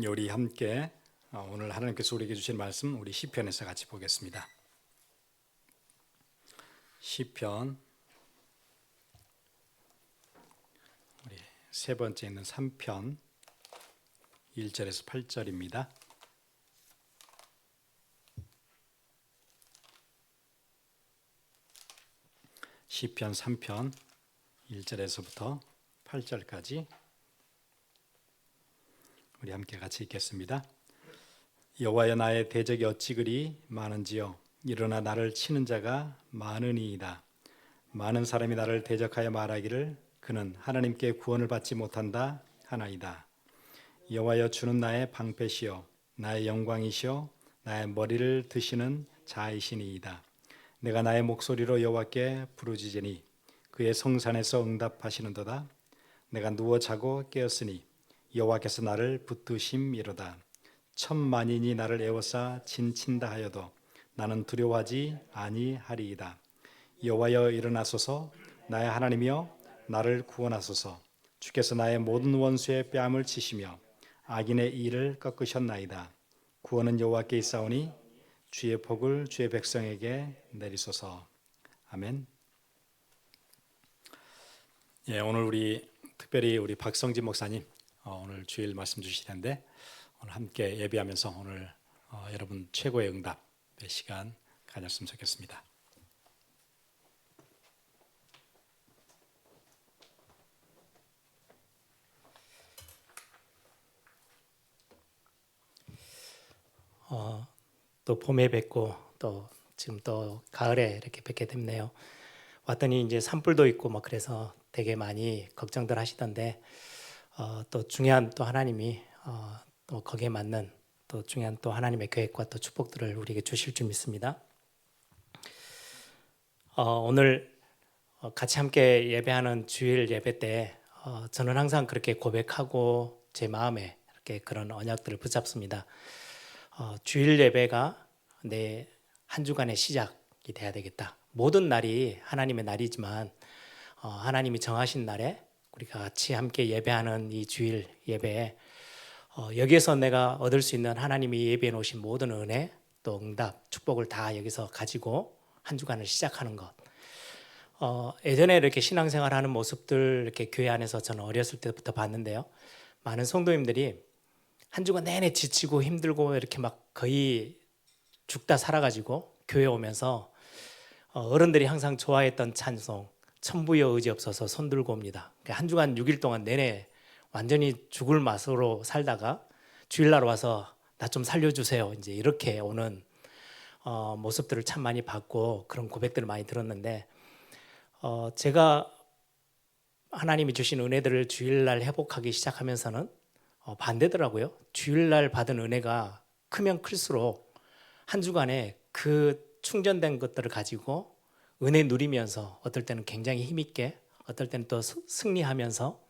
우리 함께 오늘 하나님께서 우리에게 주신 말씀 우리 시편에서 같이 보겠습니다. 시편 우리 세 번째 있는 3편 1절에서 8절입니다. 시편 3편 1절에서부터 8절까지 우리 함께 같이 읽겠습니다. 여호와여, 나의 대적이 어찌 그리 많은지요. 일어나 나를 치는 자가 많으니이다. 많은 사람이 나를 대적하여 말하기를 그는 하나님께 구원을 받지 못한다 하나이다. 여호와여, 주는 나의 방패시요 나의 영광이시요 나의 머리를 드시는 자이시니이다. 내가 나의 목소리로 여호와께 부르짖으니 그의 성산에서 응답하시는도다. 내가 누워 자고 깨었으니 여호와께서 나를 붙드심이로다. 천만인이 나를 에워싸 진친다 하여도 나는 두려워하지 아니하리이다. 여호와여, 일어나소서. 나의 하나님이여, 나를 구원하소서. 주께서 나의 모든 원수의 뺨을 치시며 악인의 일을 꺾으셨나이다. 구원은 여호와께 있사오니 주의 복을 주의 백성에게 내리소서. 아멘. 오늘 우리 특별히 우리 박성진 목사님 오늘 주일 말씀 주실 텐데 오늘 함께 예배하면서 오늘 여러분 최고의 응답의 시간 가졌으면 좋겠습니다. 또 봄에 뵙고 또 지금 또 가을에 이렇게 뵙게 됐네요. 왔더니 이제 산불도 있고 막 그래서 되게 많이 걱정들 하시던데 또 중요한 또 하나님이 또 거기에 맞는 또 중요한 또 하나님의 계획과 또 축복들을 우리에게 주실 줄 믿습니다. 오늘 같이 함께 예배하는 주일 예배 때 저는 항상 그렇게 고백하고 제 마음에 이렇게 그런 언약들을 붙잡습니다. 주일 예배가 내 한 주간의 시작이 돼야 되겠다. 모든 날이 하나님의 날이지만 하나님이 정하신 날에 우리가 같이 함께 예배하는 이 주일 예배에 여기에서 내가 얻을 수 있는 하나님이 예배해 놓으신 모든 은혜 또 응답 축복을 다 여기서 가지고 한 주간을 시작하는 것. 예전에 이렇게 신앙생활하는 모습들 이렇게 교회 안에서 저는 어렸을 때부터 봤는데요. 많은 성도님들이 한 주간 내내 지치고 힘들고 이렇게 막 거의 죽다 살아가지고 교회 오면서 어른들이 항상 좋아했던 찬송 천부여 의지없어서 손 들고 옵니다. 한 주간 6일 동안 내내 완전히 죽을 맛으로 살다가 주일날 와서 나 좀 살려주세요 이제 이렇게 오는 모습들을 참 많이 봤고 그런 고백들을 많이 들었는데 제가 하나님이 주신 은혜들을 주일날 회복하기 시작하면서는 반대더라고요. 주일날 받은 은혜가 크면 클수록 한 주간에 그 충전된 것들을 가지고 은혜 누리면서 어떨 때는 굉장히 힘있게 어떨 때는 또 승리하면서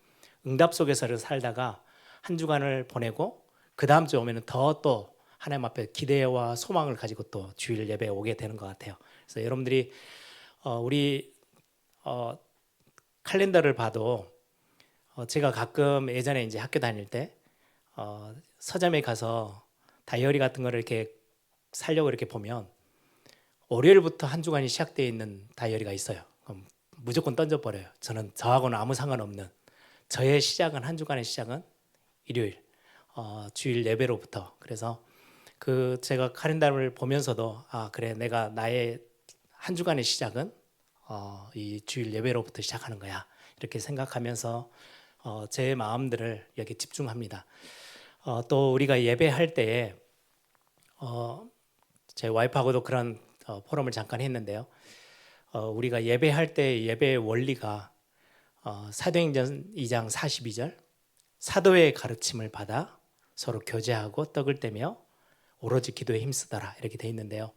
응답 속에서 살다가 한 주간을 보내고 그 다음 주 오면 더 또 하나님 앞에 기대와 소망을 가지고 또 주일 예배에 오게 되는 것 같아요. 그래서 여러분들이 우리 칼렌더를 봐도 제가 가끔 예전에 이제 학교 다닐 때 서점에 가서 다이어리 같은 거를 이렇게 살려고 이렇게 보면 월요일부터 한 주간이 시작되어 있는 다이어리가 있어요. 그럼 무조건 던져버려요. 저하고는 아무 상관없는 저의 시작은 한 주간의 시작은 일요일 주일 예배로부터. 그래서 제가 카렌다를 보면서도 그래 내가 나의 한 주간의 시작은 이 주일 예배로부터 시작하는 거야 이렇게 생각하면서 제 마음들을 여기 집중합니다. 또 우리가 예배할 때에 제 와이프하고도 그런 포럼을 잠깐 했는데요. 우리가 예배할 때 예배의 원리가 사도행전 2장 42절 사도의 가르침을 받아 서로 교제하고 떡을 떼며 오로지 기도에 힘쓰더라 이렇게 돼 있는데요.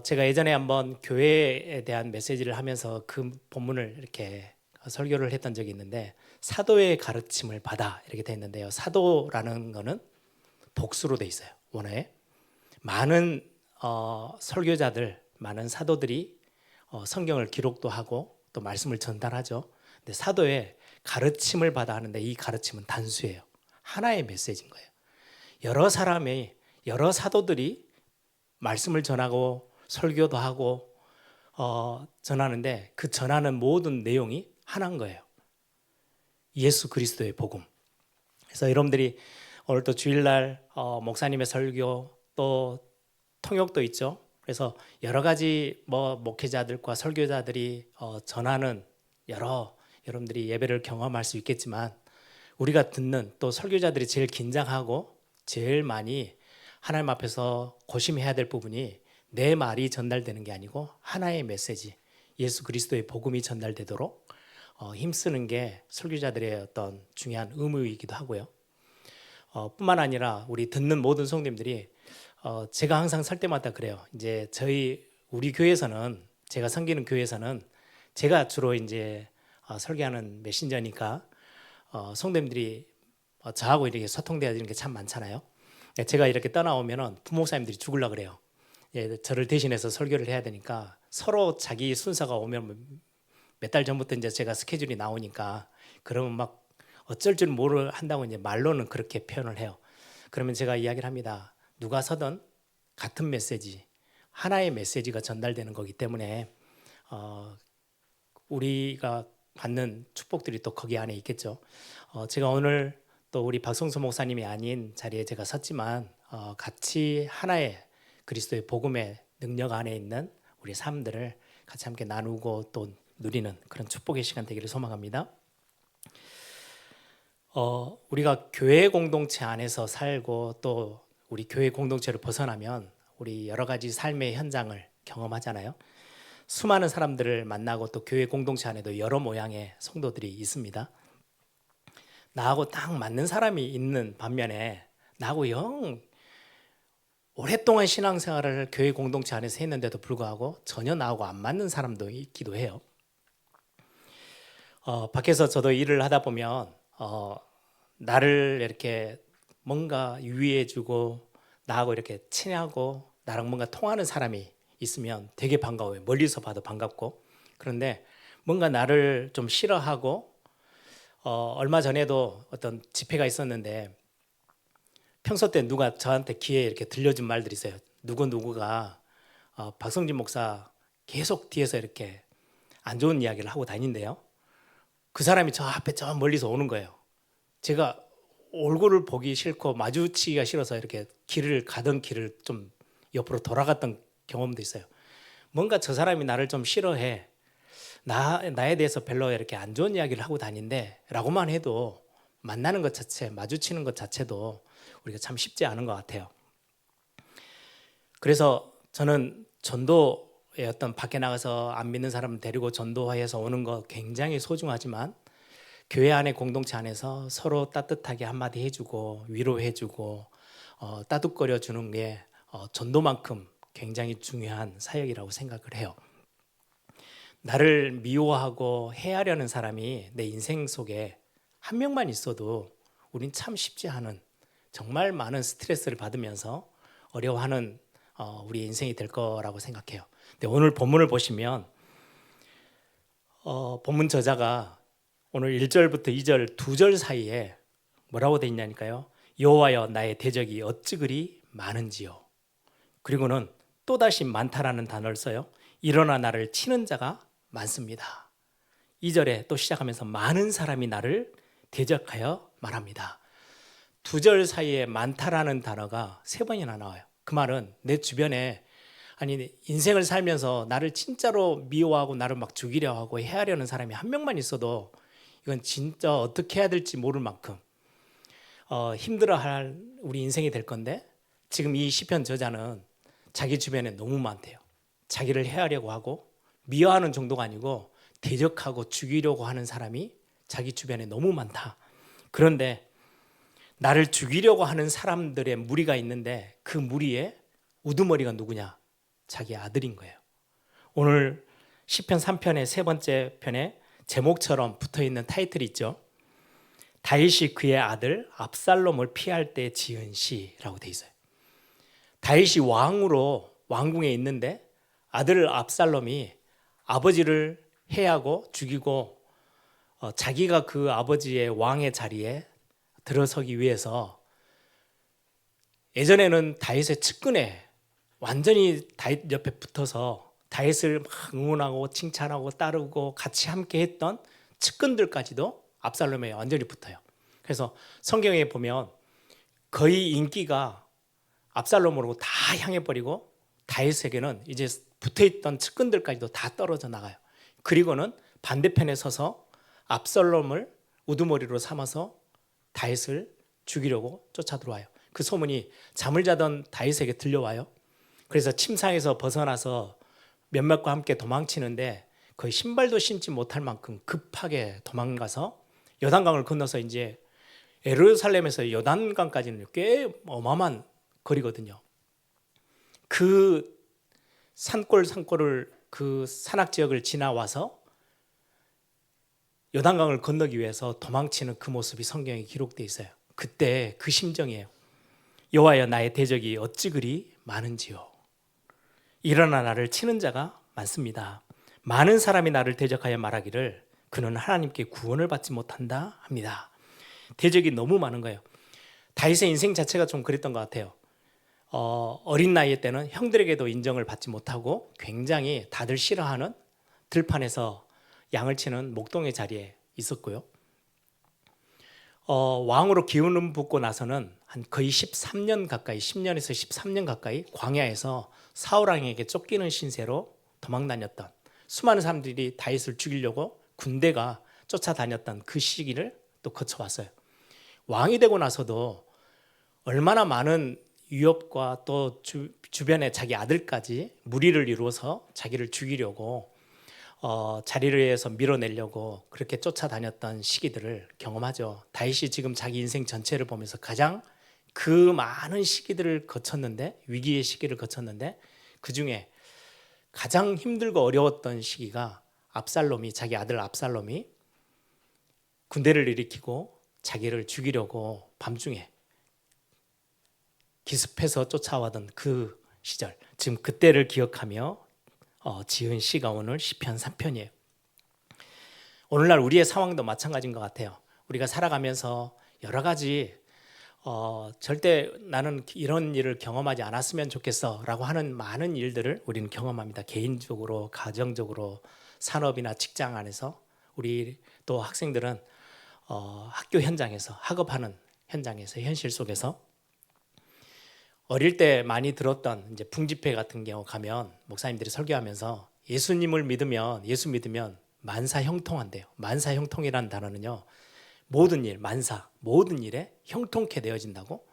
제가 예전에 한번 교회에 대한 메시지를 하면서 그 본문을 이렇게 설교를 했던 적이 있는데 사도의 가르침을 받아 이렇게 돼 있는데요. 사도라는 거는 복수로 돼 있어요. 원어에 많은 설교자들, 많은 사도들이 성경을 기록도 하고 또 말씀을 전달하죠. 근데 사도의 가르침을 받아 하는데 이 가르침은 단수예요. 하나의 메시지인 거예요. 여러 사람의 여러 사도들이 말씀을 전하고 설교도 하고 전하는데 그 전하는 모든 내용이 하나인 거예요. 예수 그리스도의 복음. 그래서 여러분들이 오늘 또 주일날 목사님의 설교 또 통역도 있죠. 그래서 여러 가지 목회자들과 설교자들이 전하는 여러분들이 예배를 경험할 수 있겠지만 우리가 듣는 또 설교자들이 제일 긴장하고 제일 많이 하나님 앞에서 고심해야 될 부분이 내 말이 전달되는 게 아니고 하나의 메시지, 예수 그리스도의 복음이 전달되도록 힘쓰는 게 설교자들의 어떤 중요한 의무이기도 하고요. 뿐만 아니라 우리 듣는 모든 성도님들이 제가 항상 설 때마다 그래요. 이제 우리 교회에서는 제가 섬기는 교회에서는 제가 주로 이제 설교하는 메신저니까 성도님들이 저하고 이렇게 소통돼야 되는 게 참 많잖아요. 제가 이렇게 떠나오면은 부목사님들이 죽으려 그래요. 저를 대신해서 설교를 해야 되니까 서로 자기 순서가 오면 몇 달 전부터 이제 제가 스케줄이 나오니까 그러면 막 어쩔 줄 모르 한다고 이제 말로는 그렇게 표현을 해요. 그러면 제가 이야기를 합니다. 누가 서든 같은 메시지, 하나의 메시지가 전달되는 거기 때문에 우리가 받는 축복들이 또 거기 안에 있겠죠. 제가 오늘 또 우리 박성수 목사님이 아닌 자리에 제가 섰지만 같이 하나의 그리스도의 복음의 능력 안에 있는 우리 삶들을 같이 함께 나누고 또 누리는 그런 축복의 시간 되기를 소망합니다. 우리가 교회 공동체 안에서 살고 또 우리 교회 공동체를 벗어나면 우리 여러 가지 삶의 현장을 경험하잖아요. 수많은 사람들을 만나고 또 교회 공동체 안에도 여러 모양의 성도들이 있습니다. 나하고 딱 맞는 사람이 있는 반면에 나하고 영 오랫동안 신앙생활을 교회 공동체 안에서 했는데도 불구하고 전혀 나하고 안 맞는 사람도 있기도 해요. 밖에서 저도 일을 하다 보면 나를 이렇게 뭔가 유의해주고 나하고 이렇게 친하고 나랑 뭔가 통하는 사람이 있으면 되게 반가워요. 멀리서 봐도 반갑고. 그런데 뭔가 나를 좀 싫어하고 얼마 전에도 어떤 집회가 있었는데 평소 때 누가 저한테 귀에 이렇게 들려준 말들이 있어요. 누구가 박성진 목사 계속 뒤에서 이렇게 안 좋은 이야기를 하고 다닌대요. 그 사람이 저 앞에 저 멀리서 오는 거예요. 제가 얼굴을 보기 싫고 마주치기가 싫어서 이렇게 가던 길을 좀 옆으로 돌아갔던 경험도 있어요. 뭔가 저 사람이 나를 좀 싫어해. 나에 대해서 별로 이렇게 안 좋은 이야기를 하고 다닌데 라고만 해도 만나는 것 자체, 마주치는 것 자체도 우리가 참 쉽지 않은 것 같아요. 그래서 저는 전도의 어떤 밖에 나가서 안 믿는 사람 데리고 전도해서 오는 거 굉장히 소중하지만 교회 안에 공동체 안에서 서로 따뜻하게 한마디 해주고 위로해주고 따뜻거려 주는 게 전도만큼 굉장히 중요한 사역이라고 생각을 해요. 나를 미워하고 해하려는 사람이 내 인생 속에 한 명만 있어도 우린 참 쉽지 않은 정말 많은 스트레스를 받으면서 어려워하는 우리 인생이 될 거라고 생각해요. 근데 오늘 본문을 보시면 본문 저자가 오늘 1절부터 2절 2절 사이에 뭐라고 돼 있냐니까요. 여호와여 나의 대적이 어찌 그리 많은지요. 그리고는 또다시 많다라는 단어를 써요. 일어나 나를 치는 자가 많습니다. 2절에 또 시작하면서 많은 사람이 나를 대적하여 말합니다. 2절 사이에 많다라는 단어가 3번이나 나와요. 그 말은 내 주변에 인생을 살면서 나를 진짜로 미워하고 나를 막 죽이려 하고 해하려는 사람이 한 명만 있어도 이건 진짜 어떻게 해야 될지 모를 만큼 힘들어할 우리 인생이 될 건데 지금 이 시편 저자는 자기 주변에 너무 많대요. 자기를 해하려고 하고 미워하는 정도가 아니고 대적하고 죽이려고 하는 사람이 자기 주변에 너무 많다. 그런데 나를 죽이려고 하는 사람들의 무리가 있는데 그 무리의 우두머리가 누구냐? 자기 아들인 거예요. 오늘 시편 3편의 3번째 편에 제목처럼 붙어있는 타이틀이 있죠. 다윗이 그의 아들 압살롬을 피할 때 지은 시라고 돼 있어요. 다윗이 왕으로 왕궁에 있는데 아들 압살롬이 아버지를 해하고 죽이고 자기가 그 아버지의 왕의 자리에 들어서기 위해서 예전에는 다윗의 측근에 완전히 다윗 옆에 붙어서 다윗을 막 응원하고 칭찬하고 따르고 같이 함께 했던 측근들까지도 압살롬에 완전히 붙어요. 그래서 성경에 보면 거의 인기가 압살롬으로 다 향해 버리고 다윗에게는 이제 붙어있던 측근들까지도 다 떨어져 나가요. 그리고는 반대편에 서서 압살롬을 우두머리로 삼아서 다윗을 죽이려고 쫓아 들어와요. 그 소문이 잠을 자던 다윗에게 들려와요. 그래서 침상에서 벗어나서 몇몇과 함께 도망치는데 거의 신발도 신지 못할 만큼 급하게 도망가서 요단강을 건너서 이제 예루살렘에서 요단강까지는 꽤 어마어마한 거리거든요. 그 산골을 그 산악 지역을 지나와서 요단강을 건너기 위해서 도망치는 그 모습이 성경에 기록되어 있어요. 그때 그 심정이에요. 여호와여 나의 대적이 어찌 그리 많은지요. 일어나 나를 치는 자가 많습니다. 많은 사람이 나를 대적하여 말하기를 그는 하나님께 구원을 받지 못한다 합니다. 대적이 너무 많은 거예요. 다윗의 인생 자체가 좀 그랬던 것 같아요. 어린 나이 때는 형들에게도 인정을 받지 못하고 굉장히 다들 싫어하는 들판에서 양을 치는 목동의 자리에 있었고요. 왕으로 기운을 붓고 나서는 한 거의 13년 가까이 10년에서 13년 가까이 광야에서 사울 왕에게 쫓기는 신세로 도망다녔던 수많은 사람들이 다윗을 죽이려고 군대가 쫓아다녔던 그 시기를 또 거쳐왔어요. 왕이 되고 나서도 얼마나 많은 위협과 또 주변에 자기 아들까지 무리를 이루어서 자기를 죽이려고 자리에서 밀어내려고 그렇게 쫓아다녔던 시기들을 경험하죠. 다윗이 지금 자기 인생 전체를 보면서 가장 그 많은 시기들을 거쳤는데 위기의 시기를 거쳤는데 그중에 가장 힘들고 어려웠던 시기가 자기 아들 압살롬이 군대를 일으키고 자기를 죽이려고 밤중에 기습해서 쫓아와던 그 시절, 지금 그때를 기억하며 지은 시가 오늘 시편 3편이에요. 오늘날 우리의 상황도 마찬가지인 것 같아요. 우리가 살아가면서 여러 가지 절대 나는 이런 일을 경험하지 않았으면 좋겠어 라고 하는 많은 일들을 우리는 경험합니다. 개인적으로, 가정적으로, 산업이나 직장 안에서 우리 또 학생들은 학교 현장에서, 학업하는 현장에서, 현실 속에서 어릴 때 많이 들었던 이제 풍집회 같은 경우 가면 목사님들이 설교하면서 예수 믿으면 만사형통한대요. 만사형통이라는 단어는요, 모든 일, 모든 일에 형통케 되어진다고.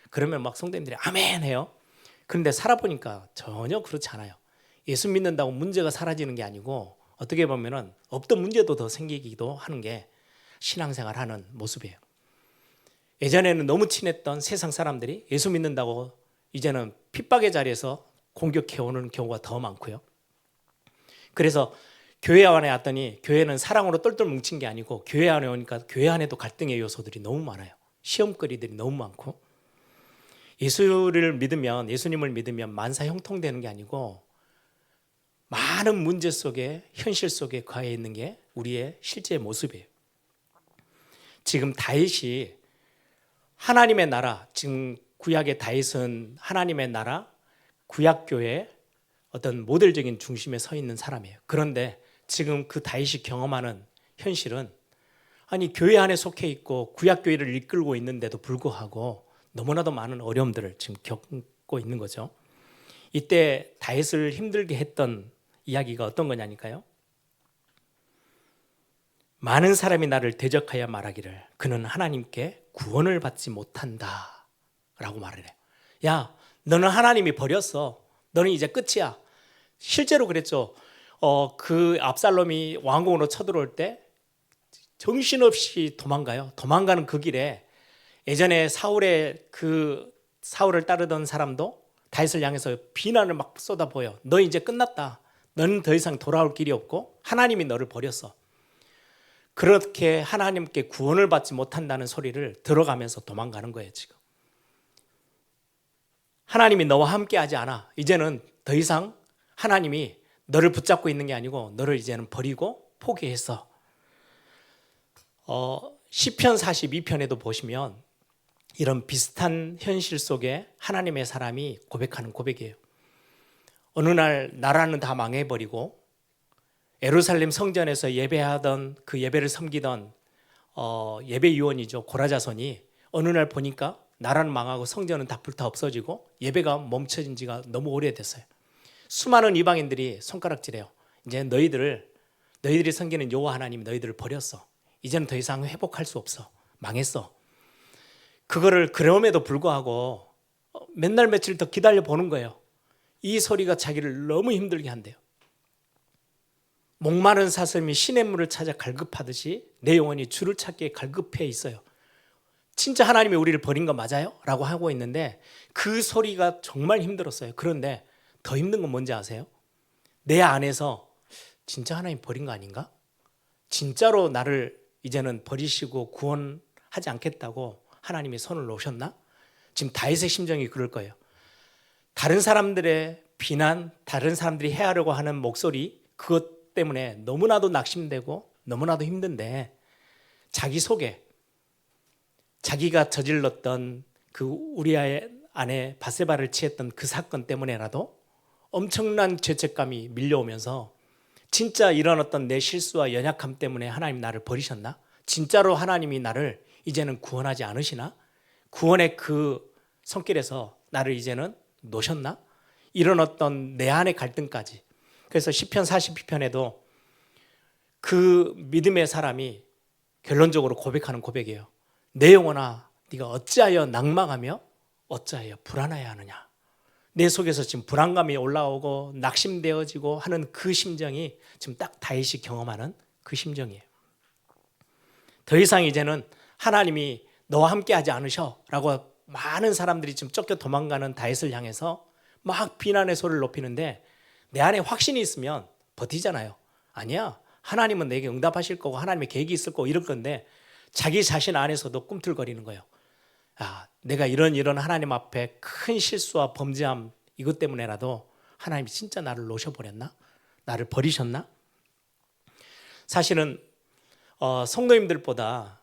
그러면 막 성도님들이 아멘 해요. 그런데 살아보니까 전혀 그렇지 않아요. 예수 믿는다고 문제가 사라지는 게 아니고 어떻게 보면은 없던 문제도 더 생기기도 하는 게 신앙생활하는 모습이에요. 예전에는 너무 친했던 세상 사람들이 예수 믿는다고 이제는 핍박의 자리에서 공격해오는 경우가 더 많고요. 그래서 교회 안에 왔더니 교회는 사랑으로 똘똘 뭉친 게 아니고 교회 안에 오니까 교회 안에도 갈등의 요소들이 너무 많아요. 시험거리들이 너무 많고, 예수님을 믿으면 만사 형통되는 게 아니고 많은 문제 속에, 현실 속에 가해 있는 게 우리의 실제 모습이에요. 지금 다윗이 하나님의 나라, 지금 구약의 다윗은 하나님의 나라, 구약교회의 어떤 모델적인 중심에 서 있는 사람이에요. 그런데 지금 그 다윗이 경험하는 현실은, 아니 교회 안에 속해 있고 구약교회를 이끌고 있는데도 불구하고 너무나도 많은 어려움들을 지금 겪고 있는 거죠. 이때 다윗을 힘들게 했던 이야기가 어떤 거냐니까요. 많은 사람이 나를 대적하여 말하기를 그는 하나님께 구원을 받지 못한다 라고 말을 해요. 야, 너는 하나님이 버렸어. 너는 이제 끝이야. 실제로 그랬죠. 그 압살롬이 왕궁으로 쳐들어올 때 정신없이 도망가요. 도망가는 그 길에 예전에 사울을 따르던 사람도 다윗을 향해서 비난을 막 쏟아부어요. 너 이제 끝났다. 너는 더 이상 돌아올 길이 없고 하나님이 너를 버렸어. 그렇게 하나님께 구원을 받지 못한다는 소리를 들어가면서 도망가는 거예요. 지금 하나님이 너와 함께 하지 않아. 이제는 더 이상 하나님이 너를 붙잡고 있는 게 아니고 너를 이제는 버리고 포기했어. 시편 42편에도 보시면 이런 비슷한 현실 속에 하나님의 사람이 고백하는 고백이에요. 어느 날 나라는 다 망해버리고 예루살렘 성전에서 예배하던 그 예배를 섬기던 예배위원이죠. 고라자손이 어느 날 보니까 나라는 망하고 성전은 다 불타 없어지고 예배가 멈춰진 지가 너무 오래됐어요. 수많은 이방인들이 손가락질해요. 이제 너희들이 섬기는 여호와 하나님이 너희들을 버렸어. 이제는 더 이상 회복할 수 없어. 망했어. 그거를 그럼에도 불구하고 맨날 며칠 더 기다려 보는 거예요. 이 소리가 자기를 너무 힘들게 한대요. 목마른 사슴이 시냇물을 찾아 갈급하듯이 내 영혼이 주를 찾기에 갈급해 있어요. 진짜 하나님이 우리를 버린 거 맞아요? 라고 하고 있는데 그 소리가 정말 힘들었어요. 그런데 더 힘든 건 뭔지 아세요? 내 안에서 진짜 하나님 버린 거 아닌가? 진짜로 나를 이제는 버리시고 구원하지 않겠다고 하나님이 손을 놓으셨나? 지금 다윗의 심정이 그럴 거예요. 다른 사람들의 비난, 다른 사람들이 해하려고 하는 목소리, 그것 때문에 너무나도 낙심되고 너무나도 힘든데 자기 속에 자기가 저질렀던 그 우리아의 아내 바세바를 취했던 그 사건 때문에라도 엄청난 죄책감이 밀려오면서 진짜 이런 어떤 내 실수와 연약함 때문에 하나님 나를 버리셨나? 진짜로 하나님이 나를 이제는 구원하지 않으시나? 구원의 그 손길에서 나를 이제는 놓으셨나? 이런 어떤 내 안의 갈등까지. 그래서 시편 42편에도 그 믿음의 사람이 결론적으로 고백하는 고백이에요. 내 영혼아 네가 어찌하여 낭망하며 어찌하여 불안하여 하느냐. 내 속에서 지금 불안감이 올라오고 낙심되어지고 하는 그 심정이 지금 딱 다윗이 경험하는 그 심정이에요. 더 이상 이제는 하나님이 너와 함께 하지 않으셔 라고 많은 사람들이 지금 쫓겨 도망가는 다윗을 향해서 막 비난의 소리를 높이는데 내 안에 확신이 있으면 버티잖아요. 아니야, 하나님은 내게 응답하실 거고 하나님의 계획이 있을 거고 이럴 건데 자기 자신 안에서도 꿈틀거리는 거예요. 내가 이런 하나님 앞에 큰 실수와 범죄함 이것 때문에라도 하나님이 진짜 나를 놓으셔버렸나? 나를 버리셨나? 사실은 성도님들보다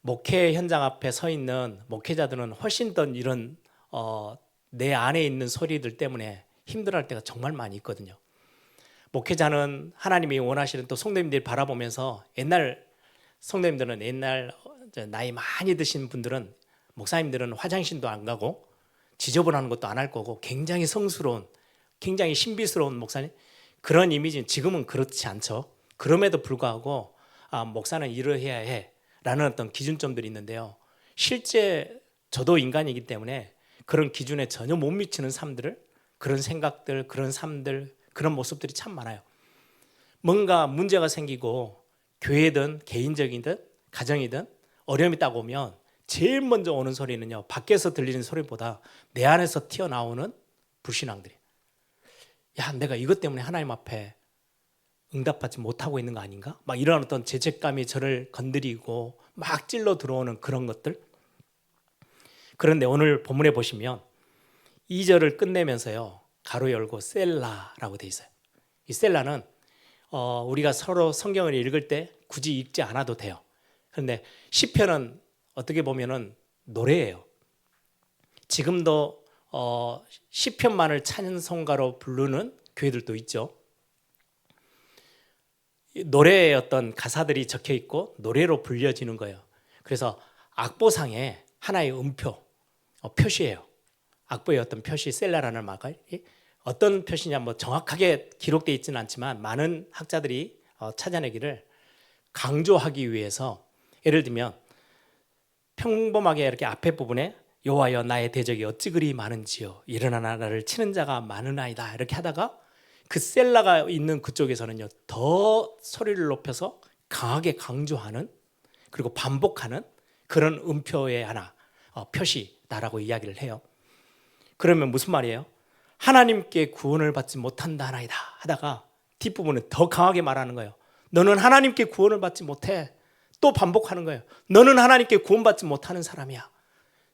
목회 현장 앞에 서 있는 목회자들은 훨씬 더 이런 내 안에 있는 소리들 때문에 힘들어할 때가 정말 많이 있거든요. 목회자는 하나님이 원하시는 또 성도님들이 바라보면서 성도님들은 옛날 나이 많이 드신 분들은 목사님들은 화장실도 안 가고 지저분한 것도 안 할 거고 굉장히 성스러운 굉장히 신비스러운 목사님 그런 이미지는 지금은 그렇지 않죠. 그럼에도 불구하고 목사는 이러해야 해 라는 어떤 기준점들이 있는데요. 실제 저도 인간이기 때문에 그런 기준에 전혀 못 미치는 삶들을 그런 생각들 그런 삶들 그런 모습들이 참 많아요. 뭔가 문제가 생기고 교회든 개인적이든 가정이든 어려움이 딱 오면 제일 먼저 오는 소리는요. 밖에서 들리는 소리보다 내 안에서 튀어나오는 불신앙들이에요. 야, 내가 이것 때문에 하나님 앞에 응답받지 못하고 있는 거 아닌가? 막 이런 어떤 죄책감이 저를 건드리고 막 찔러 들어오는 그런 것들. 그런데 오늘 본문에 보시면 2절을 끝내면서요. 가로 열고 셀라라고 돼 있어요. 이 셀라는 우리가 서로 성경을 읽을 때 굳이 읽지 않아도 돼요. 그런데 시편은 어떻게 보면은 노래예요. 지금도 시편만을 찬송가로 부르는 교회들도 있죠. 노래의 어떤 가사들이 적혀 있고 노래로 불려지는 거예요. 그래서 악보상에 하나의 음표, 표시예요. 악보의 어떤 표시, 셀라라는 말이 어떤 표시냐 뭐 정확하게 기록되어 있지는 않지만 많은 학자들이 찾아내기를 강조하기 위해서 예를 들면 평범하게 이렇게 앞에 부분에 여호와여 나의 대적이 어찌 그리 많은지요 일어나 나를 치는 자가 많으나이다 이렇게 하다가 그 셀라가 있는 그쪽에서는요 더 소리를 높여서 강하게 강조하는 그리고 반복하는 그런 음표의 하나 표시다라고 이야기를 해요. 그러면 무슨 말이에요? 하나님께 구원을 받지 못한다나이다 하다가 뒷부분은 더 강하게 말하는 거예요. 너는 하나님께 구원을 받지 못해. 또 반복하는 거예요. 너는 하나님께 구원받지 못하는 사람이야.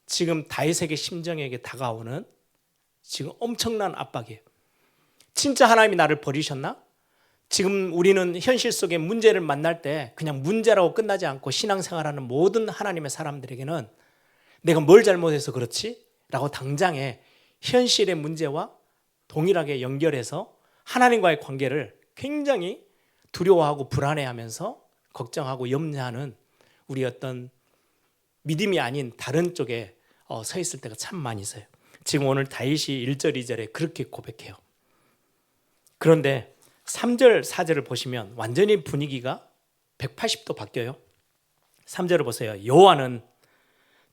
지금 다윗에게 심정에게 다가오는 지금 엄청난 압박이에요. 진짜 하나님이 나를 버리셨나? 지금 우리는 현실 속에 문제를 만날 때 그냥 문제라고 끝나지 않고 신앙생활하는 모든 하나님의 사람들에게는 내가 뭘 잘못해서 그렇지? 라고 당장에 현실의 문제와 동일하게 연결해서 하나님과의 관계를 굉장히 두려워하고 불안해하면서 걱정하고 염려하는 우리 어떤 믿음이 아닌 다른 쪽에 서 있을 때가 참 많이 있어요. 지금 오늘 다윗이 1절 2절에 그렇게 고백해요. 그런데 3절 4절을 보시면 완전히 분위기가 180도 바뀌어요. 3절을 보세요. 여호와는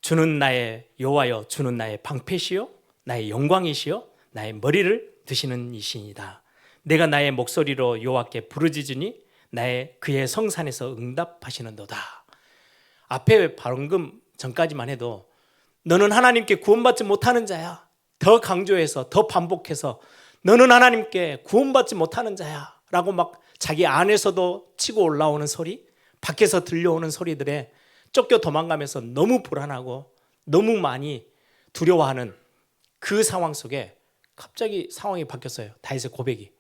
주는 나의 여호와여 주는 나의 방패시요 나의 영광이시요 나의 머리를 드시는 이시니다. 내가 나의 목소리로 여호와께 부르짖으니 나의 그의 성산에서 응답하시는도다. 앞에 방금 전까지만 해도 너는 하나님께 구원받지 못하는 자야. 더 강조해서 더 반복해서 너는 하나님께 구원받지 못하는 자야 라고 막 자기 안에서도 치고 올라오는 소리, 밖에서 들려오는 소리들에 쫓겨 도망가면서 너무 불안하고 너무 많이 두려워하는 그 상황 속에 갑자기 상황이 바뀌었어요. 다윗의 고백이.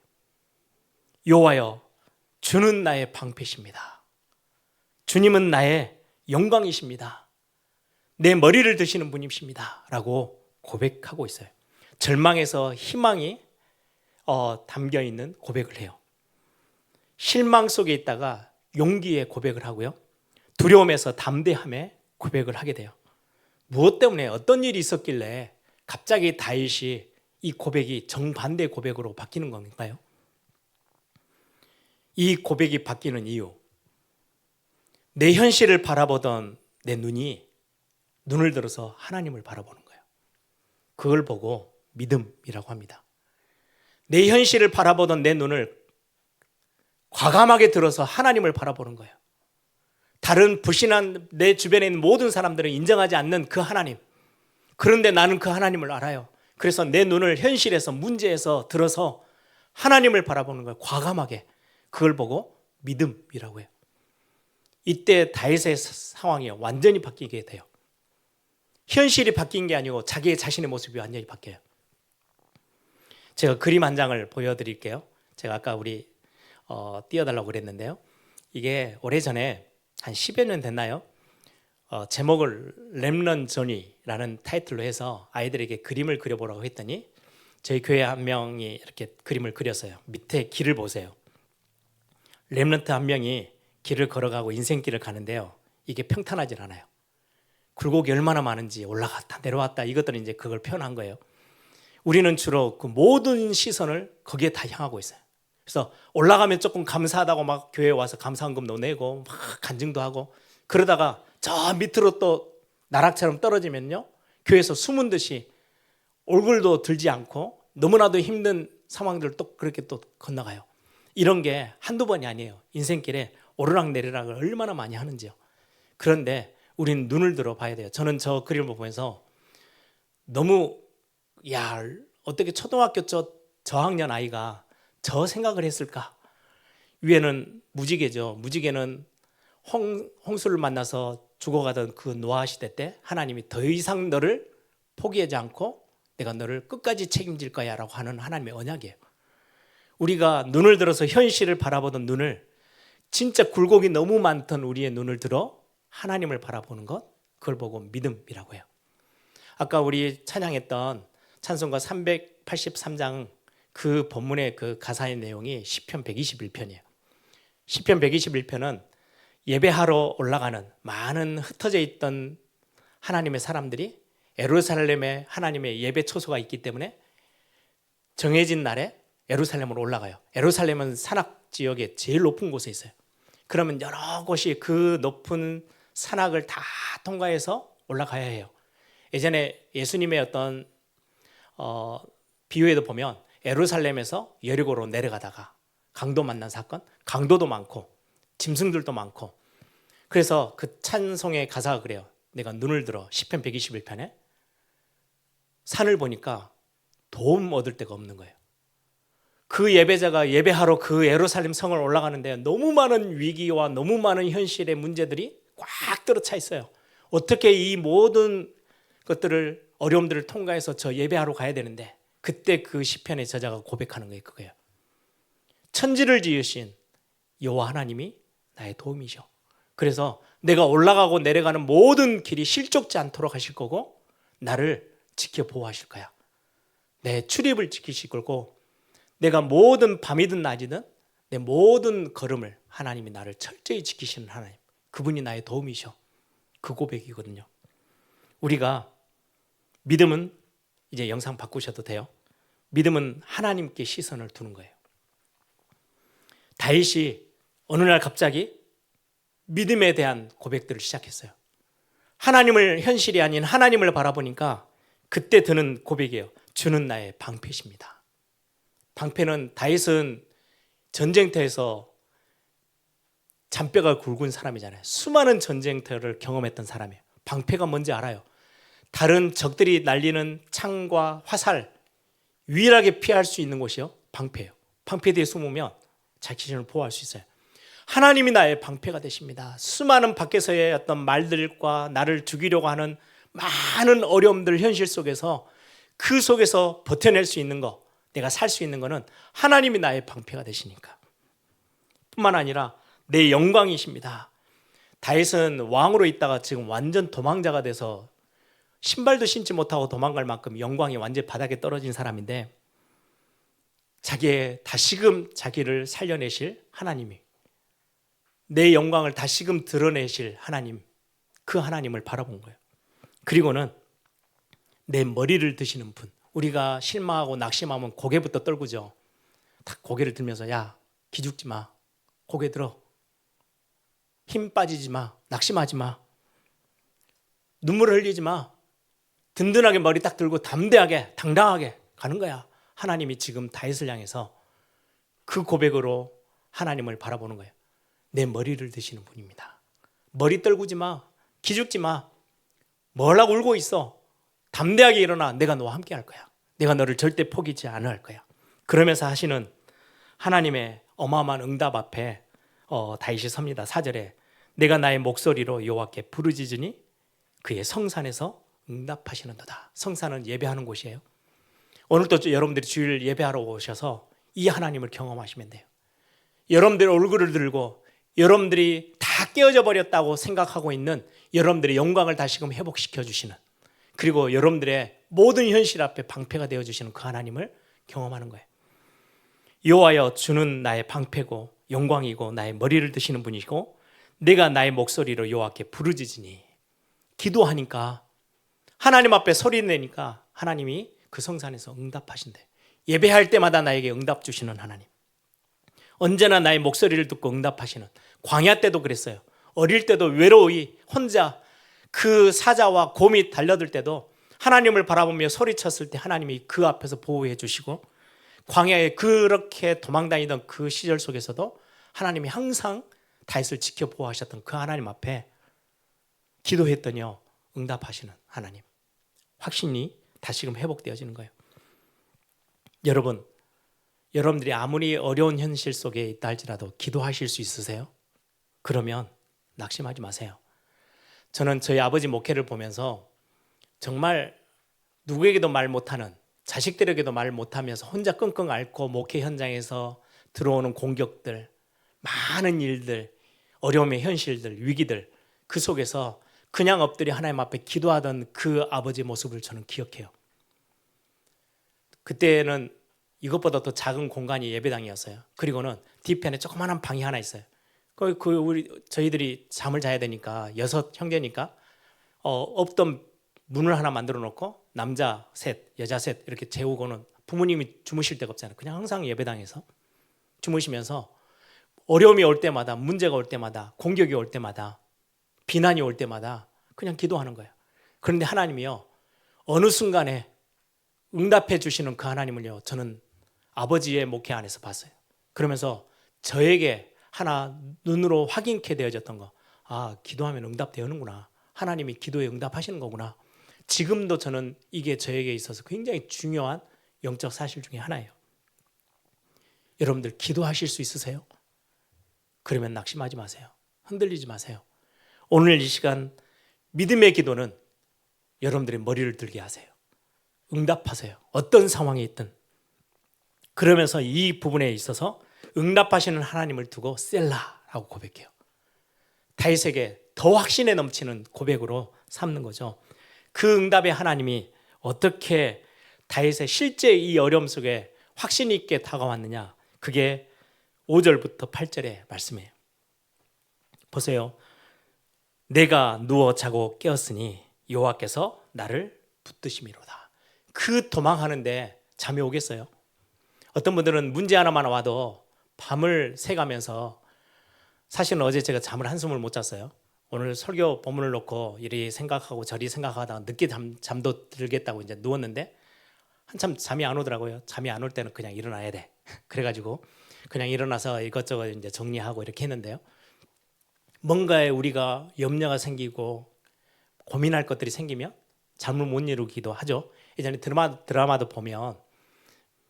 여호와여 주는 나의 방패십니다. 주님은 나의 영광이십니다. 내 머리를 드시는 분이십니다 라고 고백하고 있어요. 절망에서 희망이 담겨있는 고백을 해요. 실망 속에 있다가 용기의 고백을 하고요. 두려움에서 담대함의 고백을 하게 돼요. 무엇 때문에 어떤 일이 있었길래 갑자기 다윗이 이 고백이 정반대 고백으로 바뀌는 건가요? 이 고백이 바뀌는 이유, 내 현실을 바라보던 내 눈을 들어서 하나님을 바라보는 거예요. 그걸 보고 믿음이라고 합니다. 내 현실을 바라보던 내 눈을 과감하게 들어서 하나님을 바라보는 거예요. 다른 불신한 내 주변에 있는 모든 사람들은 인정하지 않는 그 하나님. 그런데 나는 그 하나님을 알아요. 그래서 내 눈을 현실에서 문제에서 들어서 하나님을 바라보는 거예요. 과감하게. 그걸 보고 믿음이라고 해요. 이때 다윗의 상황이 완전히 바뀌게 돼요. 현실이 바뀐 게 아니고 자기 자신의 모습이 완전히 바뀌어요. 제가 그림 한 장을 보여드릴게요. 제가 아까 우리 띄워달라고 그랬는데요. 이게 오래전에 한 10여 년 됐나요? 제목을 렘넌 저니라는 타이틀로 해서 아이들에게 그림을 그려보라고 했더니 저희 교회 한 명이 이렇게 그림을 그렸어요. 밑에 길을 보세요. 렘넌트 한 명이 길을 걸어가고 인생길을 가는데요. 이게 평탄하지 않아요. 굴곡이 얼마나 많은지 올라갔다 내려왔다 이것들은 이제 그걸 표현한 거예요. 우리는 주로 그 모든 시선을 거기에 다 향하고 있어요. 그래서 올라가면 조금 감사하다고 막 교회에 와서 감사헌금도 내고 막 간증도 하고 그러다가 저 밑으로 또 나락처럼 떨어지면요. 교회에서 숨은 듯이 얼굴도 들지 않고 너무나도 힘든 상황들을 또 그렇게 또 건너가요. 이런 게 한두 번이 아니에요. 인생길에 오르락내리락을 얼마나 많이 하는지요. 그런데 우리는 눈을 들어 봐야 돼요. 저는 저 그림을 보면서 너무 어떻게 초등학교 저학년 아이가 저 생각을 했을까? 위에는 무지개죠. 무지개는 홍수를 만나서 죽어가던 그 노아 시대 때 하나님이 더 이상 너를 포기하지 않고 내가 너를 끝까지 책임질 거야 라고 하는 하나님의 언약이에요. 우리가 눈을 들어서 현실을 바라보던 눈을 진짜 굴곡이 너무 많던 우리의 눈을 들어 하나님을 바라보는 것, 그걸 보고 믿음이라고 해요. 아까 우리 찬양했던 찬송가 383장 그 본문의 그 가사의 내용이 시편 121편이에요. 시편 121편은 예배하러 올라가는 많은 흩어져 있던 하나님의 사람들이 예루살렘에 하나님의 예배 초소가 있기 때문에 정해진 날에 예루살렘으로 올라가요. 예루살렘은 산악 지역의 제일 높은 곳에 있어요. 그러면 여러 곳이 그 높은 산악을 다 통과해서 올라가야 해요. 예전에 예수님의 어떤 비유에도 보면 예루살렘에서 여리고로 내려가다가 강도 만난 사건, 강도도 많고 짐승들도 많고 그래서 그 찬송의 가사가 그래요. 내가 눈을 들어 시편 121편에 산을 보니까 도움 얻을 데가 없는 거예요. 그 예배자가 예배하러 그 예루살렘 성을 올라가는데 너무 많은 위기와 너무 많은 현실의 문제들이 꽉 들어차 있어요. 어떻게 이 모든 것들을 어려움들을 통과해서 저 예배하러 가야 되는데 그때 그 시편의 저자가 고백하는 거예요. 그거예요. 천지를 지으신 여호와 하나님이 나의 도움이셔. 그래서 내가 올라가고 내려가는 모든 길이 실족지 않도록 하실 거고 나를 지켜 보호하실 거야. 내 출입을 지키실 거고 내가 모든 밤이든 낮이든 내 모든 걸음을 하나님이 나를 철저히 지키시는 하나님, 그분이 나의 도움이셔. 그 고백이거든요. 우리가 믿음은, 이제 영상 바꾸셔도 돼요. 믿음은 하나님께 시선을 두는 거예요. 다윗이 어느 날 갑자기 믿음에 대한 고백들을 시작했어요. 하나님을, 현실이 아닌 하나님을 바라보니까 그때 드는 고백이에요. 주는 나의 방패십니다. 방패는, 다윗은 전쟁터에서 잔뼈가 굵은 사람이잖아요. 수많은 전쟁터를 경험했던 사람이에요. 방패가 뭔지 알아요. 다른 적들이 날리는 창과 화살 유일하게 피할 수 있는 곳이요, 방패예요. 방패 뒤에 숨으면 자기 자신을 보호할 수 있어요. 하나님이 나의 방패가 되십니다. 수많은 밖에서의 어떤 말들과 나를 죽이려고 하는 많은 어려움들, 현실 속에서 그 속에서 버텨낼 수 있는 거, 내가 살 수 있는 거는 하나님이 나의 방패가 되시니까. 뿐만 아니라 내 영광이십니다. 다윗은 왕으로 있다가 지금 완전 도망자가 돼서 신발도 신지 못하고 도망갈 만큼 영광이 완전 바닥에 떨어진 사람인데, 자기의 다시금 자기를 살려내실 하나님이, 내 영광을 다시금 드러내실 하나님, 그 하나님을 바라본 거예요. 그리고는 내 머리를 드시는 분, 우리가 실망하고 낙심하면 고개부터 떨구죠. 딱 고개를 들면서, 야, 기죽지 마, 고개 들어, 힘 빠지지 마, 낙심하지 마, 눈물 흘리지 마, 든든하게 머리 딱 들고 담대하게 당당하게 가는 거야. 하나님이 지금 다윗을 향해서 그 고백으로 하나님을 바라보는 거예요. 내 머리를 드시는 분입니다. 머리 떨구지 마, 기죽지 마, 뭐라고 울고 있어, 담대하게 일어나, 내가 너와 함께 할 거야. 내가 너를 절대 포기하지 않을 거야. 그러면서 하시는 하나님의 어마어마한 응답 앞에 다윗이 섭니다. 4절에 내가 나의 목소리로 여호와께 부르짖으니 그의 성산에서 응답하시는도다. 성산은 예배하는 곳이에요. 오늘도 여러분들이 주일 예배하러 오셔서 이 하나님을 경험하시면 돼요. 여러분들의 얼굴을 들고 여러분들이 다 깨어져 버렸다고 생각하고 있는 여러분들의 영광을 다시금 회복시켜 주시는, 그리고 여러분들의 모든 현실 앞에 방패가 되어 주시는 그 하나님을 경험하는 거예요. 여호와여, 주는 나의 방패고 영광이고 나의 머리를 드시는 분이고 내가 나의 목소리로 여호와께 부르짖으니, 기도하니까, 하나님 앞에 소리 내니까 하나님이 그 성산에서 응답하신대. 예배할 때마다 나에게 응답 주시는 하나님, 언제나 나의 목소리를 듣고 응답하시는, 광야 때도 그랬어요. 어릴 때도 외로이 혼자 그 사자와 곰이 달려들 때도 하나님을 바라보며 소리쳤을 때 하나님이 그 앞에서 보호해 주시고, 광야에 그렇게 도망다니던 그 시절 속에서도 하나님이 항상 다윗을 지켜 보호하셨던 그 하나님 앞에 기도했더니요, 응답하시는 하나님, 확신이 다시금 회복되어지는 거예요. 여러분, 여러분들이 아무리 어려운 현실 속에 있다 할지라도 기도하실 수 있으세요? 그러면 낙심하지 마세요. 저는 저희 아버지 목회를 보면서 정말 누구에게도 말 못하는, 자식들에게도 말 못하면서 혼자 끙끙 앓고 목회 현장에서 들어오는 공격들, 많은 일들, 어려움의 현실들, 위기들, 그 속에서 그냥 엎드려 하나님 앞에 기도하던 그 아버지의 모습을 저는 기억해요. 그때는 이것보다 더 작은 공간이 예배당이었어요. 그리고는 뒤편에 조그마한 방이 하나 있어요. 저희들이 잠을 자야 되니까 6 형제니까 없던 문을 하나 만들어 놓고 남자 셋, 여자 셋 이렇게 재우고는, 부모님이 주무실 데가 없잖아요. 그냥 항상 예배당에서 주무시면서 어려움이 올 때마다, 문제가 올 때마다, 공격이 올 때마다, 비난이 올 때마다 그냥 기도하는 거예요. 그런데 하나님이요, 어느 순간에 응답해 주시는 그 하나님을요, 저는 아버지의 목회 안에서 봤어요. 그러면서 저에게 하나 눈으로 확인케 되어졌던 거, 아, 기도하면 응답되는구나, 하나님이 기도에 응답하시는 거구나. 지금도 저는 이게 저에게 있어서 굉장히 중요한 영적 사실 중에 하나예요. 여러분들 기도하실 수 있으세요? 그러면 낙심하지 마세요. 흔들리지 마세요. 오늘 이 시간 믿음의 기도는 여러분들의 머리를 들게 하세요. 응답하세요. 어떤 상황에 있든. 그러면서 이 부분에 있어서 응답하시는 하나님을 두고 셀라라고 고백해요. 다윗에게 더 확신에 넘치는 고백으로 삼는 거죠. 그 응답에 하나님이 어떻게 다윗의 실제 이 어려움 속에 확신 있게 다가왔느냐, 그게 5절부터 8절의 말씀이에요. 보세요. 내가 누워 자고 깨었으니 여호와께서 나를 붙드심이로다. 그 도망하는데 잠이 오겠어요? 어떤 분들은 문제 하나만 와도 밤을 새가면서, 사실은 어제 제가 잠을 한숨을 못 잤어요. 오늘 설교 본문을 놓고 이리 생각하고 저리 생각하다가 늦게 잠도 들겠다고 이제 누웠는데 한참 잠이 안 오더라고요. 잠이 안 올 때는 그냥 일어나야 돼. 그래가지고 그냥 일어나서 이것저것 이제 정리하고 이렇게 했는데요. 뭔가에 우리가 염려가 생기고 고민할 것들이 생기면 잠을 못 이루기도 하죠. 예전에 드라마도 보면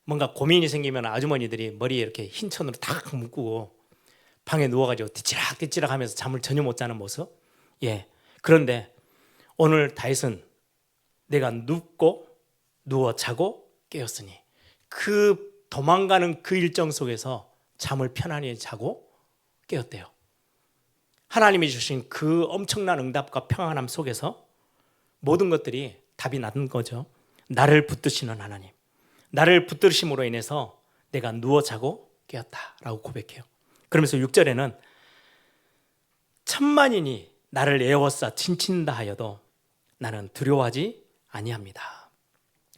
뭔가 고민이 생기면 아주머니들이 머리에 이렇게 흰 천으로 탁 묶고 방에 누워가지고 뒤치락뒤치락 하면서 잠을 전혀 못 자는 모습. 예. 그런데 오늘 다윗은 내가 누워 자고 깨었으니, 그 도망가는 그 일정 속에서 잠을 편안히 자고 깨었대요. 하나님이 주신 그 엄청난 응답과 평안함 속에서 모든 것들이 답이 나는 거죠. 나를 붙드시는 하나님, 나를 붙드심으로 인해서 내가 누워 자고 깨었다라고 고백해요. 그러면서 6절에는 천만인이 나를 에워싸 친친다 하여도 나는 두려워하지 아니합니다.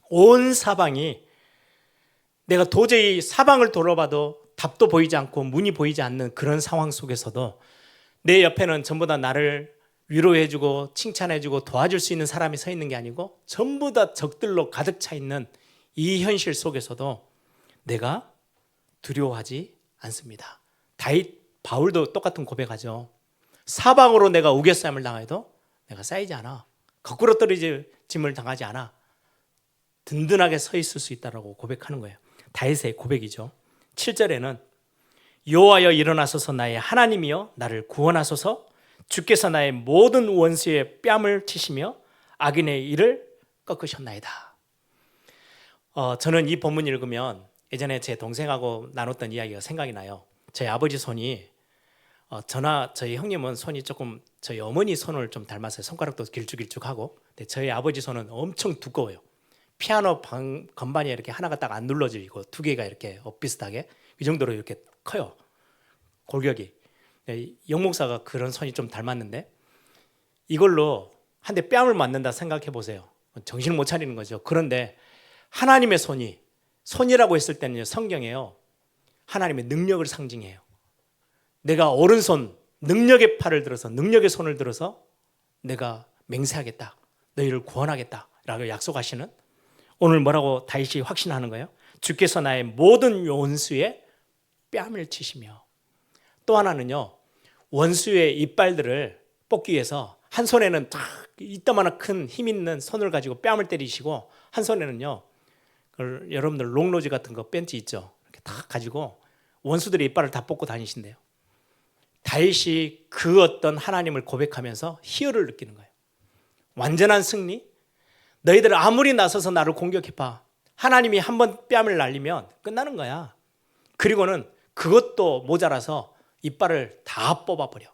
온 사방이, 내가 도저히 사방을 돌아봐도 답도 보이지 않고 문이 보이지 않는 그런 상황 속에서도 내 옆에는 전부 다 나를 위로해주고 칭찬해주고 도와줄 수 있는 사람이 서 있는 게 아니고 전부 다 적들로 가득 차 있는 이 현실 속에서도 내가 두려워하지 않습니다. 바울도 똑같은 고백하죠. 사방으로 내가 우겨싸임을 당해도 내가 쌓이지 않아. 거꾸로 떨어짐을 당하지 않아. 든든하게 서 있을 수 있다고 고백하는 거예요. 다윗의 고백이죠. 7절에는 여호와여 일어나소서 나의 하나님이여 나를 구원하소서 주께서 나의 모든 원수의 뺨을 치시며 악인의 일을 꺾으셨나이다. 저는 이 본문 읽으면 예전에 제 동생하고 나눴던 이야기가 생각이 나요. 저희 아버지 손이 저희 형님은 손이 조금 저희 어머니 손을 좀 닮았어요. 손가락도 길쭉길쭉하고. 근데 저희 아버지 손은 엄청 두꺼워요. 피아노 건반이 이렇게 하나가 딱 안 눌러지고 두 개가 이렇게 엇비슷하게 이 정도로 이렇게 커요. 골격이. 영 목사가 그런 손이 좀 닮았는데 이걸로 한 대 뺨을 맞는다 생각해 보세요. 정신을 못 차리는 거죠. 그런데 하나님의 손이라고 했을 때는요, 성경에요, 하나님의 능력을 상징해요. 내가 오른손, 능력의 팔을 들어서, 능력의 손을 들어서 내가 맹세하겠다, 너희를 구원하겠다 라고 약속하시는, 오늘 뭐라고 다윗이 확신하는 거예요? 주께서 나의 모든 원수의 뺨을 치시며. 또 하나는요, 원수의 이빨들을 뽑기 위해서 한 손에는 딱 이따만한 큰 힘 있는 손을 가지고 뺨을 때리시고, 한 손에는요, 여러분들 롱로즈 같은 거 벤치 있죠, 이렇게 다 가지고 원수들의 이빨을 다 뽑고 다니신대요. 다윗이 그 어떤 하나님을 고백하면서 희열을 느끼는 거예요. 완전한 승리. 너희들 아무리 나서서 나를 공격해봐, 하나님이 한번 뺨을 날리면 끝나는 거야. 그리고는 그것도 모자라서 이빨을 다 뽑아버려.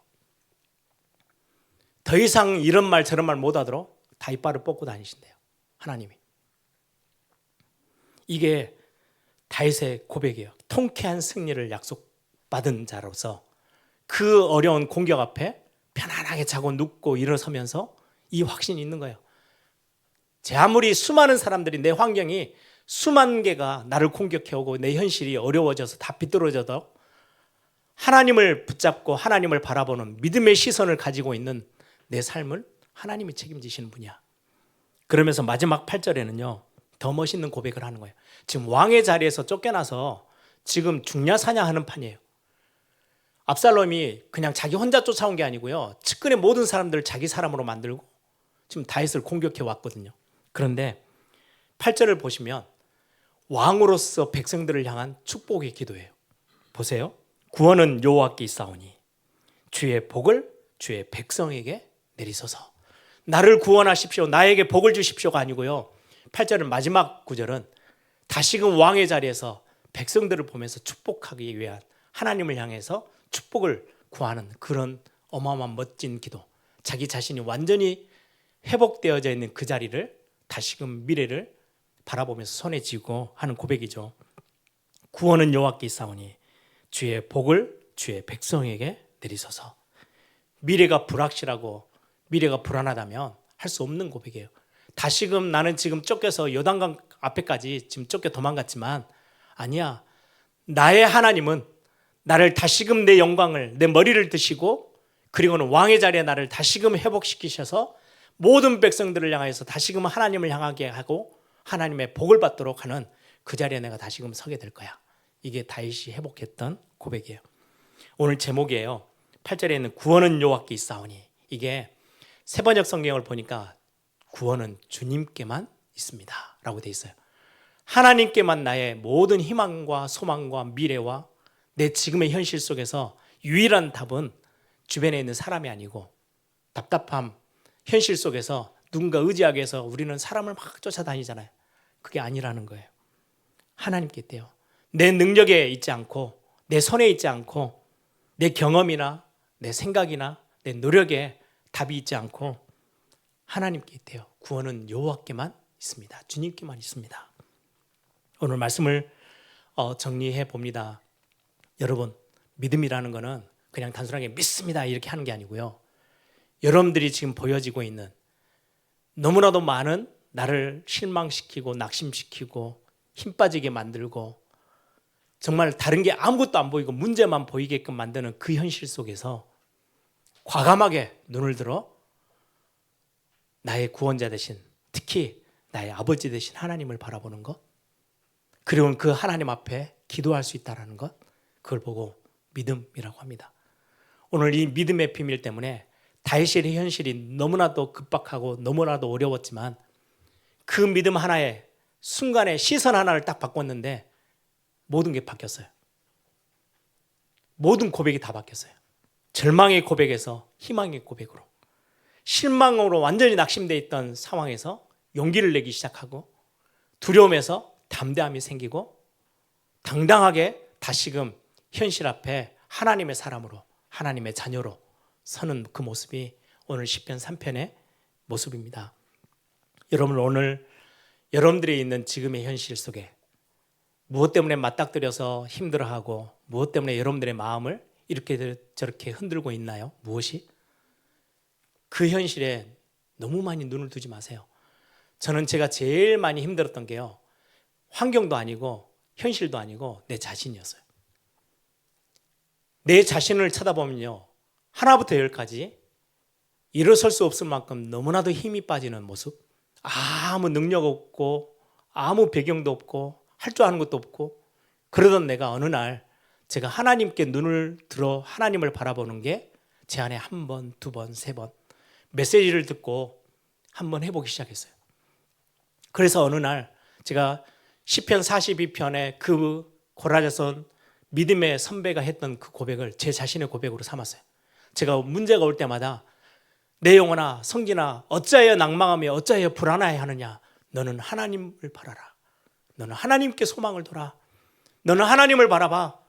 더 이상 이런 말 저런 말 못하도록 다 이빨을 뽑고 다니신대요, 하나님이. 이게 다윗의 고백이에요. 통쾌한 승리를 약속받은 자로서 그 어려운 공격 앞에 편안하게 자고 눕고 일어서면서 이 확신이 있는 거예요. 제 아무리 수많은 사람들이, 내 환경이 수만 개가 나를 공격해오고 내 현실이 어려워져서 다 비뚤어져도 하나님을 붙잡고 하나님을 바라보는 믿음의 시선을 가지고 있는 내 삶을 하나님이 책임지시는 분이야. 그러면서 마지막 8절에는요, 더 멋있는 고백을 하는 거예요. 지금 왕의 자리에서 쫓겨나서 지금 죽냐 사냐 하는 판이에요. 압살롬이 그냥 자기 혼자 쫓아온 게 아니고요, 측근의 모든 사람들을 자기 사람으로 만들고 지금 다윗을 공격해 왔거든요. 그런데 8절을 보시면 왕으로서 백성들을 향한 축복의 기도예요. 보세요. 구원은 여호와께 있사오니 주의 복을 주의 백성에게 내리소서. 나를 구원하십시오, 나에게 복을 주십시오가 아니고요, 8절은 마지막 구절은 다시금 왕의 자리에서 백성들을 보면서 축복하기 위한, 하나님을 향해서 축복을 구하는 그런 어마어마한 멋진 기도. 자기 자신이 완전히 회복되어져 있는 그 자리를 다시금 미래를 바라보면서 손에 쥐고 하는 고백이죠. 구원은 여호와께 있사오니 주의 복을 주의 백성에게 내리소서. 미래가 불확실하고 미래가 불안하다면 할 수 없는 고백이에요. 다시금 나는 지금 쫓겨서 요단강 앞에까지 지금 쫓겨 도망갔지만 아니야. 나의 하나님은 나를 다시금 내 영광을 내 머리를 드시고 그리고는 왕의 자리에 나를 다시금 회복시키셔서 모든 백성들을 향하여서 다시금 하나님을 향하게 하고 하나님의 복을 받도록 하는 그 자리에 내가 다시금 서게 될 거야. 이게 다윗이 회복했던 고백이에요. 오늘 제목이에요. 8절에 있는 구원은 여호와께 있사오니, 이게 세번역 성경을 보니까 구원은 주님께만 있습니다 라고 돼 있어요. 하나님께만 나의 모든 희망과 소망과 미래와 내 지금의 현실 속에서 유일한 답은 주변에 있는 사람이 아니고, 답답함 현실 속에서 누군가 의지하게 해서 우리는 사람을 막 쫓아다니잖아요. 그게 아니라는 거예요. 하나님께 있대요. 내 능력에 있지 않고 내 손에 있지 않고 내 경험이나 내 생각이나 내 노력에 답이 있지 않고 하나님께 있대요. 구원은 여호와께만 있습니다. 주님께만 있습니다. 오늘 말씀을 정리해 봅니다. 여러분, 믿음이라는 거는 그냥 단순하게 믿습니다 이렇게 하는 게 아니고요. 여러분들이 지금 보여지고 있는 너무나도 많은 나를 실망시키고 낙심시키고 힘 빠지게 만들고 정말 다른 게 아무것도 안 보이고 문제만 보이게끔 만드는 그 현실 속에서 과감하게 눈을 들어 나의 구원자 되신, 특히 나의 아버지 되신 하나님을 바라보는 것, 그리고 그 하나님 앞에 기도할 수 있다는 것, 그걸 보고 믿음이라고 합니다. 오늘 이 믿음의 비밀 때문에 다윗의 현실이 너무나도 급박하고 너무나도 어려웠지만 그 믿음 하나에 순간에 시선 하나를 딱 바꿨는데 모든 게 바뀌었어요. 모든 고백이 다 바뀌었어요. 절망의 고백에서 희망의 고백으로, 실망으로 완전히 낙심되어 있던 상황에서 용기를 내기 시작하고, 두려움에서 담대함이 생기고 당당하게 다시금 현실 앞에 하나님의 사람으로, 하나님의 자녀로 서는 그 모습이 오늘 시편 3편의 모습입니다. 여러분, 오늘 여러분들이 있는 지금의 현실 속에 무엇 때문에 맞닥뜨려서 힘들어하고 무엇 때문에 여러분들의 마음을 이렇게 저렇게 흔들고 있나요? 무엇이? 그 현실에 너무 많이 눈을 두지 마세요. 저는 제가 제일 많이 힘들었던 게요, 환경도 아니고 현실도 아니고 내 자신이었어요. 내 자신을 쳐다보면요, 하나부터 열까지 일어설 수 없을 만큼 너무나도 힘이 빠지는 모습, 아무 능력 없고 아무 배경도 없고 할 줄 아는 것도 없고, 그러던 내가 어느 날 제가 하나님께 눈을 들어 하나님을 바라보는 게 제 안에 한 번, 두 번, 세 번 메시지를 듣고 한번 해보기 시작했어요. 그래서 어느 날 제가 시편 42편에 그 고라자손 믿음의 선배가 했던 그 고백을 제 자신의 고백으로 삼았어요. 제가 문제가 올 때마다 내 영혼아, 성진아, 어찌하여 낭망하며 어찌하여 불안하게 하느냐. 너는 하나님을 바라라. 너는 하나님께 소망을 둬라. 너는 하나님을 바라봐.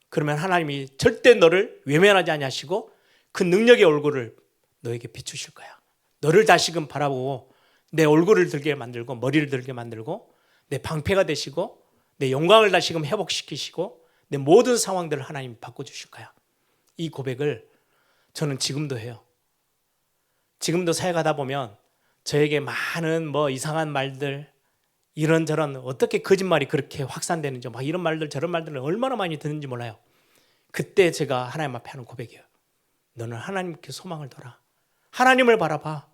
그러면 하나님이 절대 너를 외면하지 아니하시고 그 능력의 얼굴을 너에게 비추실 거야. 너를 다시금 바라보고 내 얼굴을 들게 만들고 머리를 들게 만들고 내 방패가 되시고 내 영광을 다시금 회복시키시고 내 모든 상황들을 하나님이 바꿔주실 거야. 이 고백을 저는 지금도 해요. 지금도 사역하다 보면 저에게 많은 이상한 말들, 이런저런 어떻게 거짓말이 그렇게 확산되는지 막 이런 말들 저런 말들을 얼마나 많이 듣는지 몰라요. 그때 제가 하나님 앞에 하는 고백이에요. 너는 하나님께 소망을 둬라. 하나님을 바라봐.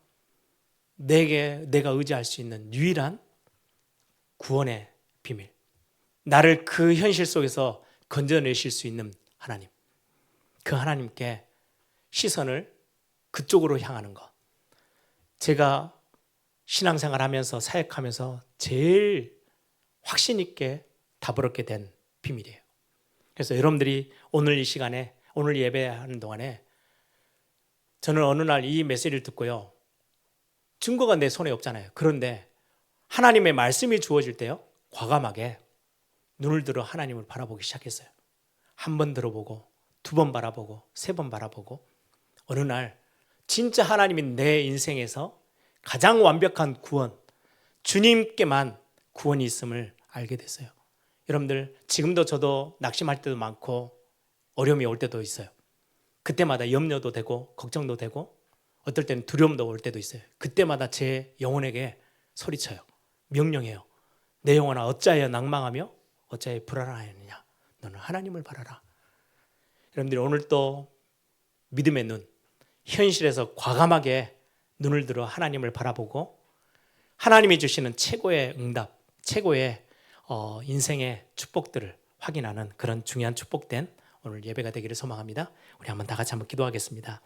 내가 의지할 수 있는 유일한 구원의 비밀, 나를 그 현실 속에서 건져내실 수 있는 하나님, 그 하나님께 시선을 그쪽으로 향하는 것, 제가 신앙생활 하면서 사역하면서 제일 확신 있게 답을 얻게 된 비밀이에요. 그래서 여러분들이 오늘 이 시간에, 오늘 예배하는 동안에 저는 어느 날 이 메시지를 듣고요, 증거가 내 손에 없잖아요. 그런데 하나님의 말씀이 주어질 때요, 과감하게 눈을 들어 하나님을 바라보기 시작했어요. 한 번 들어보고 두 번 바라보고 세 번 바라보고 어느 날 진짜 하나님이 내 인생에서 가장 완벽한 구원, 주님께만 구원이 있음을 알게 됐어요. 여러분들 지금도 저도 낙심할 때도 많고 어려움이 올 때도 있어요. 그때마다 염려도 되고 걱정도 되고 어떨 때는 두려움도 올 때도 있어요. 그때마다 제 영혼에게 소리쳐요. 명령해요. 내 영혼아 어찌하여 낭망하며 어찌하여 불안하였느냐. 너는 하나님을 바라라. 여러분들이 오늘 또 믿음의 눈, 현실에서 과감하게 눈을 들어 하나님을 바라보고 하나님이 주시는 최고의 응답, 최고의 인생의 축복들을 확인하는 그런 중요한 축복된 오늘 예배가 되기를 소망합니다. 우리 한번 다 같이 한번 기도하겠습니다.